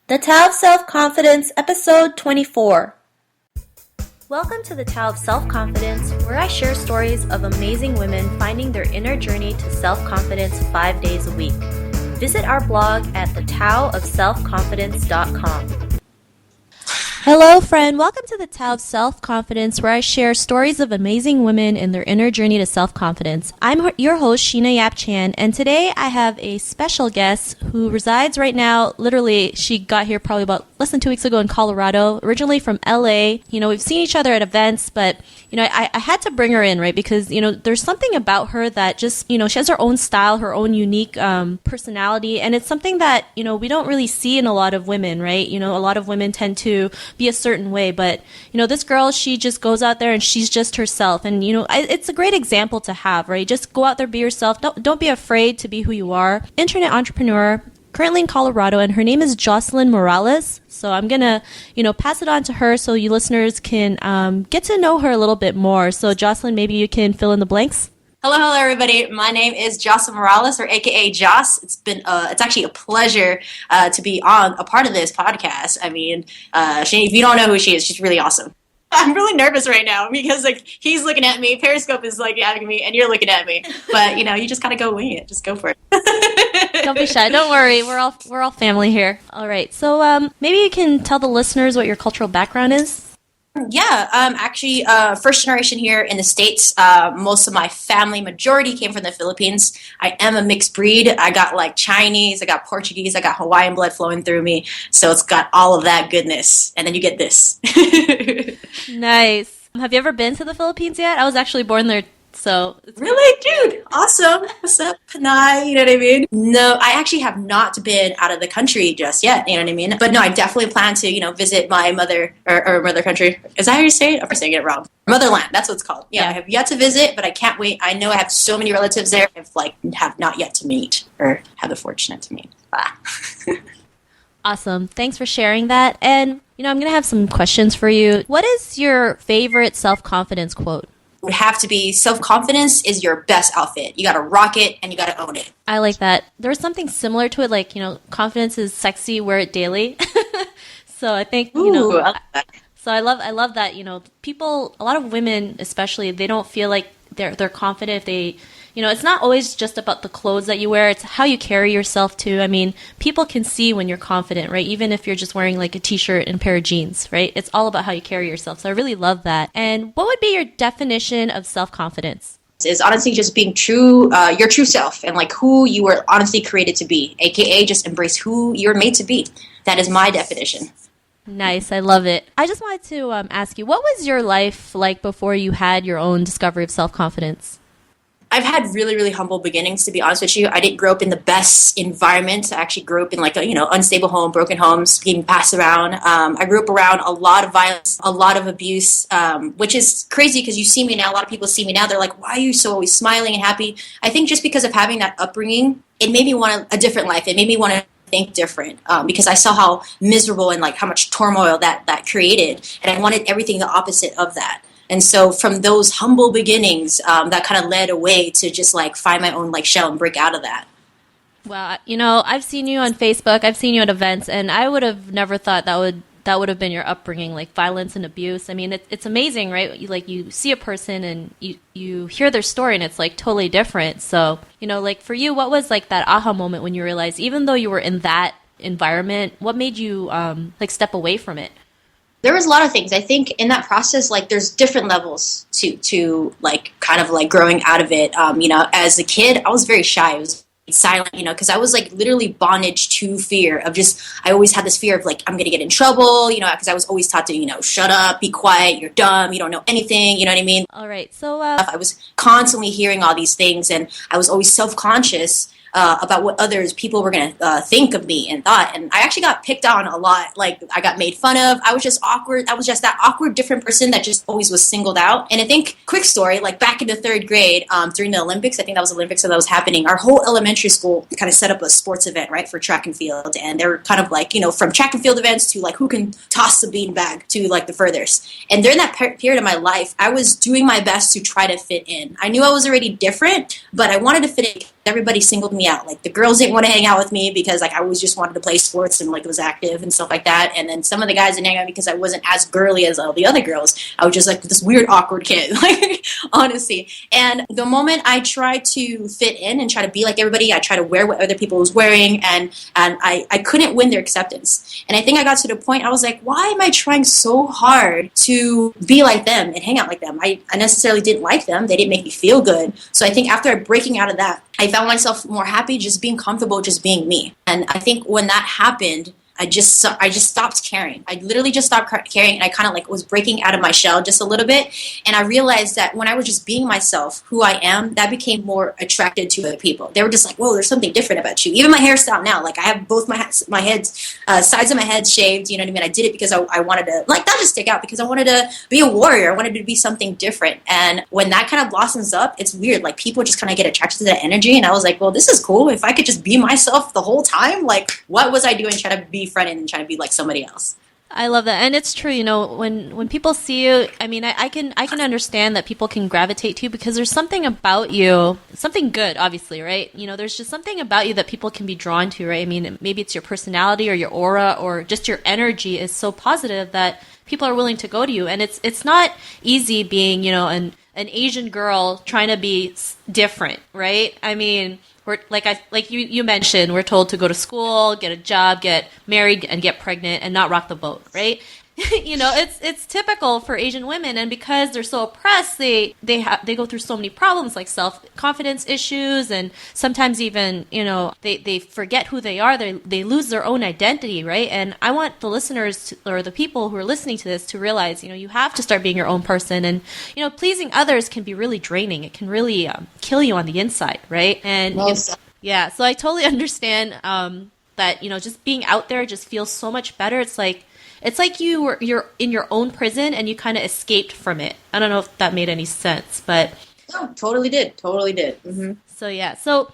The Tao of Self-Confidence, Episode 24. Welcome to the Tao of Self-Confidence, where I share stories of amazing women finding their inner journey to self-confidence 5 days a week. Visit our blog at thetaoofselfconfidence.com. Hello, friend. Welcome to the Tao of Self-Confidence, where I share stories of amazing women and their inner journey to self-confidence. I'm your host, Sheena Yap Chan, and today I have a special guest who resides right now. Literally, she got here probably about less than 2 weeks ago in Colorado, originally from LA. You know, we've seen each other at events, but, you know, I had to bring her in, right? Because, you know, there's something about her that just, you know, she has her own style, her own unique personality, and it's something that, you know, we don't really see in a lot of women, right? You know, a lot of women tend to be a certain way, but you know, this girl, she just goes out there and she's just herself, and you know, it's a great example to have, right? Just go out there, be yourself. Don't be afraid to be who you are. Internet entrepreneur, currently in Colorado, and her name is Jocelyn Morales. So I'm gonna, you know, pass it on to her so you listeners can get to know her a little bit more. So Jocelyn, maybe you can fill in the blanks. Hello, everybody. My name is Jocelyn Morales, or AKA Joss. It's actually a pleasure to be on a part of this podcast. I mean, if you don't know who she is, she's really awesome. I'm really nervous right now because like he's looking at me, Periscope is like at me, and you're looking at me. But you know, you just gotta go wing it. Just go for it. Don't be shy. Don't worry. We're all family here. All right. So maybe you can tell the listeners what your cultural background is. Yeah, actually, first generation here in the States. Most of my family, majority came from the Philippines. I am a mixed breed. I got like Chinese, I got Portuguese, I got Hawaiian blood flowing through me. So it's got all of that goodness. And then you get this. Nice. Have you ever been to the Philippines yet? I was actually born there. So really, dude, awesome. What's up, Panay? You know what I mean? No, I actually have not been out of the country just yet. You know what I mean? But no, I definitely plan to, you know, visit my mother or mother country. Is that how you say it? I'm saying it wrong. Motherland. That's what it's called. Yeah, I have yet to visit, but I can't wait. I know I have so many relatives there. Have not yet to meet or have the fortunate to meet. Awesome. Thanks for sharing that. And you know, I'm gonna have some questions for you. What is your favorite self-confidence quote? Would have to be self-confidence is your best outfit. You got to rock it and you got to own it. I like that. There's something similar to it, like, you know, confidence is sexy, wear it daily. So I think, you know, I like that. So I love that, you know, people, a lot of women especially, they don't feel like they're confident if they, you know, it's not always just about the clothes that you wear, it's how you carry yourself too. I mean, people can see when you're confident, right? Even if you're just wearing like a t-shirt and a pair of jeans, right? It's all about how you carry yourself. So I really love that. And what would be your definition of self-confidence? Is honestly just being true, your true self, and like who you were honestly created to be, aka just embrace who you're made to be. That is my definition. Nice. I love it. I just wanted to ask you, what was your life like before you had your own discovery of self-confidence? I've had really, really humble beginnings, to be honest with you. I didn't grow up in the best environment. I actually grew up in like a, you know, unstable home, broken homes, being passed around. I grew up around a lot of violence, a lot of abuse, which is crazy because you see me now. A lot of people see me now. They're like, why are you so always smiling and happy? I think just because of having that upbringing, it made me want a different life. It made me want to think different because I saw how miserable and like how much turmoil that created. And I wanted everything the opposite of that. And so from those humble beginnings, that kind of led a way to just like find my own like shell and break out of that. Well, you know, I've seen you on Facebook, I've seen you at events, and I would have never thought that would have been your upbringing, like violence and abuse. I mean, it's amazing, right? You see a person and you hear their story and it's like totally different. So, you know, like for you, what was like that aha moment when you realized, even though you were in that environment, what made you like step away from it? There was a lot of things. I think in that process, like there's different levels to like kind of like growing out of it. You know, as a kid, I was very shy. I was silent, you know, because I was like literally bondage to fear of just, I always had this fear of like, I'm going to get in trouble, you know, because I was always taught to, you know, shut up, be quiet, you're dumb, you don't know anything, you know what I mean? All right. So I was constantly hearing all these things and I was always self-conscious about what people were going to think of me and thought. And I actually got picked on a lot. Like, I got made fun of. I was just awkward. I was just that awkward, different person that just always was singled out. And I think, quick story, like back in the third grade, during the Olympics, I think that was Olympics that was happening, our whole elementary school kind of set up a sports event, right, for track and field. And they were kind of like, you know, from track and field events to like who can toss the beanbag to like the furthest. And during that period of my life, I was doing my best to try to fit in. I knew I was already different, but I wanted to fit in everybody singled me out. Like the girls didn't want to hang out with me because like I always just wanted to play sports and like was active and stuff like that. And then some of the guys didn't hang out because I wasn't as girly as all the other girls. I was just like this weird awkward kid, like honestly. And the moment I tried to fit in and try to be like everybody, I tried to wear what other people was wearing, and I couldn't win their acceptance. And I think I got to the point I was like, why am I trying so hard to be like them and hang out like them? I necessarily didn't like them. They didn't make me feel good. So I think after breaking out of that, I found myself more happy just being comfortable, just being me. And I think when that happened, I just stopped caring. I literally just stopped caring, and I kind of like was breaking out of my shell just a little bit. And I realized that when I was just being myself, who I am, that became more attracted to other people. They were just like, whoa, there's something different about you. Even my hairstyle now, like I have both my heads, sides of my head shaved. You know what I mean? I did it because I wanted to, like, not just stick out, because I wanted to be a warrior. I wanted to be something different. And when that kind of blossoms up, it's weird. Like people just kind of get attracted to that energy. And I was like, well, this is cool. If I could just be myself the whole time, like what was I doing trying to be friend and trying to be like somebody else? I love that. And it's true, when people see you, I mean, I can understand that people can gravitate to you because there's something about you, something good, obviously, right? There's just something about you that people can be drawn to, right? I mean, maybe it's your personality or your aura or just your energy is so positive that people are willing to go to you. And it's not easy being, an Asian girl trying to be different, right? I mean, we're like you mentioned, we're told to go to school, get a job, get married, and get pregnant, and not rock the boat, right? It's typical for Asian women, and because they're so oppressed, they go through so many problems like self-confidence issues, and sometimes even they forget who they are. They lose their own identity, right? And I want the listeners or the people who are listening to this to realize, you have to start being your own person, and pleasing others can be really draining. It can really kill you on the inside, right? And yeah, so I totally understand that just being out there just feels so much better. It's like you're in your own prison and you kind of escaped from it. I don't know if that made any sense, but no, totally did. Mm-hmm. So yeah, so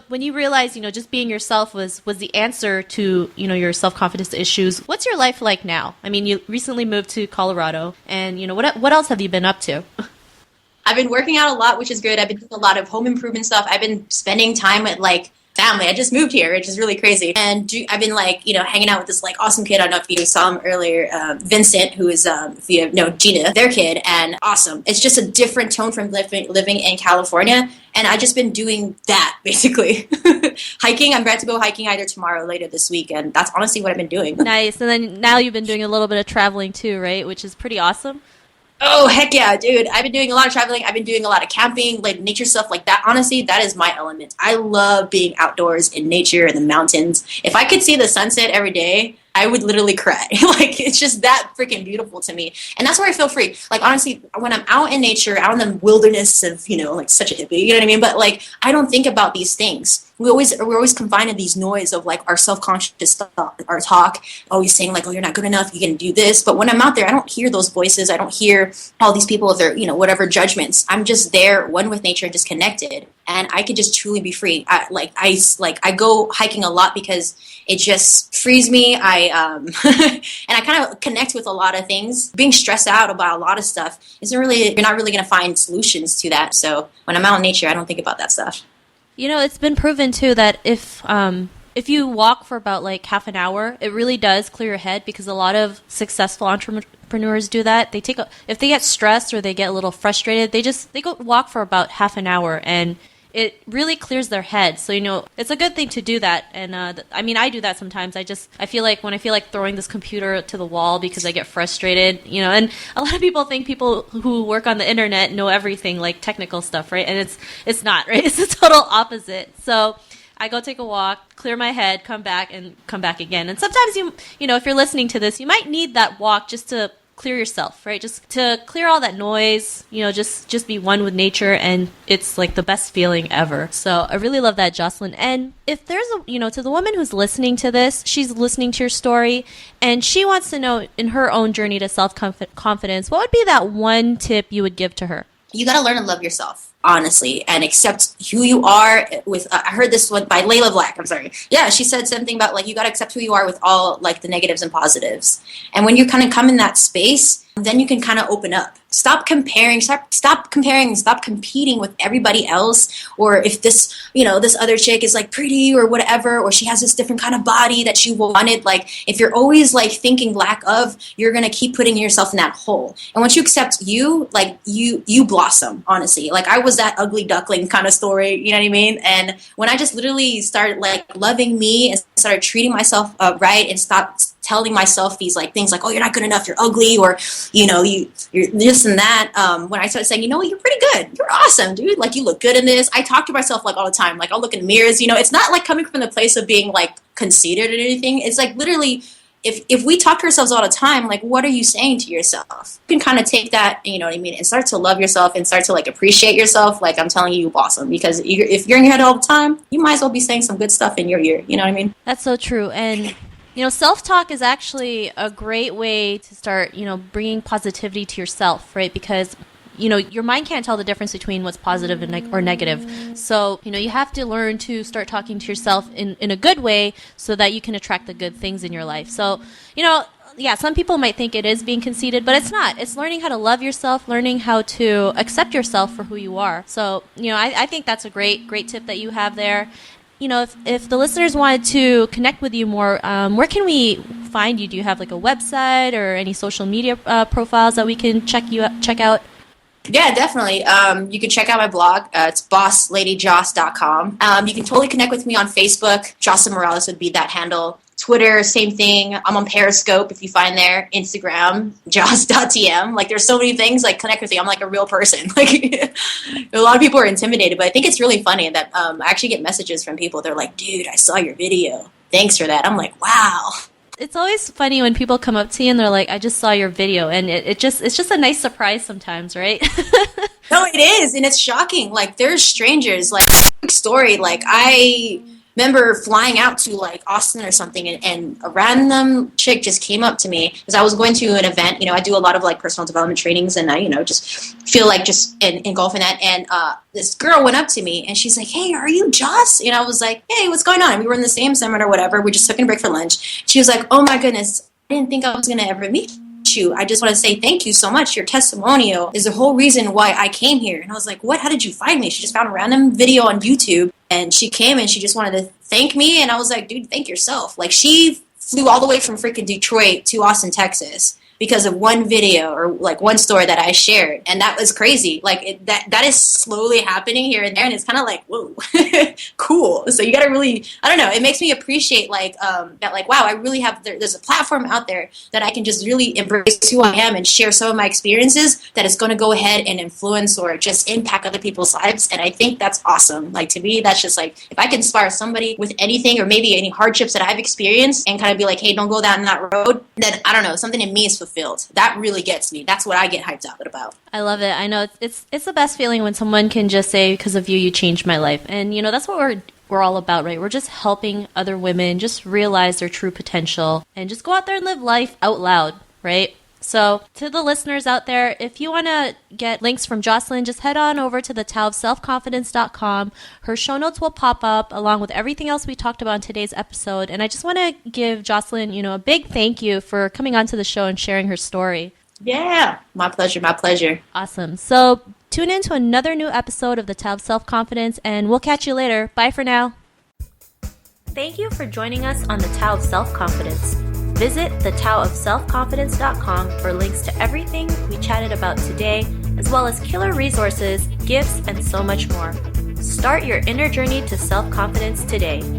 when you realize just being yourself was the answer to your self-confidence issues. What's your life like now? I mean, you recently moved to Colorado, and what else have you been up to? I've been working out a lot, which is good. I've been doing a lot of home improvement stuff. I've been spending time with like family. I just moved here, which is really crazy. And I've been like, hanging out with this like awesome kid. I don't know if you saw him earlier, Vincent, who is, if you know, Gina, their kid, and awesome. It's just a different tone from living in California. And I've just been doing that, basically. Hiking. I'm about to go hiking either tomorrow or later this week. And that's honestly what I've been doing. Nice. And then now you've been doing a little bit of traveling too, right? Which is pretty awesome. Oh, heck yeah, dude. I've been doing a lot of traveling. I've been doing a lot of camping, like nature stuff like that. Honestly, that is my element. I love being outdoors in nature in the mountains. If I could see the sunset every day, I would literally cry. Like, it's just that freaking beautiful to me. And that's where I feel free. Like, honestly, when I'm out in nature, out in the wilderness of, like such a hippie, you know what I mean? But like, I don't think about these things. We're always confined to these noise of like our self-conscious thought, our talk, always saying like, oh, you're not good enough, you can do this. But when I'm out there, I don't hear those voices. I don't hear all these people with their, whatever judgments. I'm just there, one with nature, just connected. And I could just truly be free. I go hiking a lot because it just frees me. And I kind of connect with a lot of things. Being stressed out about a lot of stuff you're not really going to find solutions to that. So when I'm out in nature, I don't think about that stuff. It's been proven too that if you walk for about like half an hour, it really does clear your head, because a lot of successful entrepreneurs do that. If they get stressed or they get a little frustrated, they go walk for about half an hour, and it really clears their head. So, it's a good thing to do that. And I do that sometimes. I feel like when I feel like throwing this computer to the wall because I get frustrated, and a lot of people think people who work on the internet know everything, like technical stuff, right? And it's not, right? It's the total opposite. So I go take a walk, clear my head, come back again. And sometimes if you're listening to this, you might need that walk just to clear yourself, right? Just to clear all that noise, just be one with nature, and it's like the best feeling ever. So I really love that, Jocelyn. And if there's to the woman who's listening to this, she's listening to your story, and she wants to know in her own journey to self-confidence, what would be that one tip you would give to her? You got to learn to love yourself. honestly, and accept who you are with I heard this one by Layla Black, I'm sorry. Yeah, she said something about like you got to accept who you are with all like the negatives and positives. And when you kind of come in that space, then you can kind of open up. Stop comparing, stop comparing, stop competing with everybody else. Or if this, this other chick is like pretty or whatever, or she has this different kind of body that you wanted. Like if you're always like thinking lack of, you're going to keep putting yourself in that hole. And once you accept you, like you blossom, honestly. Like I was that ugly duckling kind of story, you know what I mean? And when I just literally started like loving me and started treating myself right and stopped telling myself these like things like, oh, you're not good enough, you're ugly, or you're this and that. When I started saying, you're pretty good, you're awesome, dude, like you look good in this. I talk to myself like all the time. Like I'll look in the mirrors. It's not like coming from the place of being like conceited or anything. It's like literally, if we talk to ourselves all the time, like what are you saying to yourself? You can kind of take that, and start to love yourself and start to like appreciate yourself. Like I'm telling you, awesome, because if you're in your head all the time, you might as well be saying some good stuff in your ear. You know what I mean? That's so true. And self-talk is actually a great way to start, bringing positivity to yourself, right? Because, your mind can't tell the difference between what's positive and or negative. So, you have to learn to start talking to yourself in a good way so that you can attract the good things in your life. So, yeah, some people might think it is being conceited, but it's not. It's learning how to love yourself, learning how to accept yourself for who you are. So, I think that's a great tip that you have there. If the listeners wanted to connect with you more, where can we find you? Do you have like a website or any social media profiles that we can check out? Yeah, definitely. You can check out my blog. It's bossladyjoss.com. You can totally connect with me on Facebook. Jocelyn Morales would be that handle. Twitter, same thing. I'm on Periscope if you find there. Instagram, joss.tm. Like there's so many things, like connect with me. I'm like a real person. Like a lot of people are intimidated, but I think it's really funny that I actually get messages from people. They're like, dude, I saw your video. Thanks for that. I'm like, wow. It's always funny when people come up to you and they're like, I just saw your video. And it's just a nice surprise sometimes, right? No, it is. And it's shocking. Like there's strangers, like story. Like I remember flying out to like Austin or something, and a random chick just came up to me because I was going to an event. I do a lot of like personal development trainings, and I just feel like just engulf in that. And this girl went up to me and she's like, hey, are you Joss? And I was like, hey, what's going on? And we were in the same summit or whatever. We just took a break for lunch. She was like, oh my goodness, I didn't think I was going to ever meet you. I just want to say thank you so much. Your testimonial is the whole reason why I came here. And I was like, what? How did you find me? She just found a random video on YouTube and she came and she just wanted to thank me. And I was like, dude, thank yourself. Like she flew all the way from freaking Detroit to Austin, Texas because of one video or like one story that I shared. And that was crazy. Like that is slowly happening here and there. And it's kind of like, whoa, cool. So you got to really, I don't know. It makes me appreciate like that, like, wow, I really have, there's a platform out there that I can just really embrace who I am and share some of my experiences that is going to go ahead and influence or just impact other people's lives. And I think that's awesome. Like to me, that's just like, if I can inspire somebody with anything or maybe any hardships that I've experienced and kind of be like, hey, don't go down that road, then I don't know, something in me is fulfilled. That really gets me. That's what I get hyped up about. I love it. I know it's the best feeling when someone can just say, because of you, you changed my life. And that's what we're all about, right? We're just helping other women just realize their true potential and just go out there and live life out loud, right? So to the listeners out there, if you want to get links from Jocelyn, just head on over to thetowofselfconfidence.com. Her show notes will pop up along with everything else we talked about in today's episode. And I just want to give Jocelyn, a big thank you for coming onto the show and sharing her story. Yeah, my pleasure, my pleasure. Awesome. So tune in to another new episode of The Tao of Self-Confidence, and we'll catch you later. Bye for now. Thank you for joining us on The Tao of Self-Confidence. Visit thetowofselfconfidence.com for links to everything we chatted about today, as well as killer resources, gifts, and so much more. Start your inner journey to self-confidence today.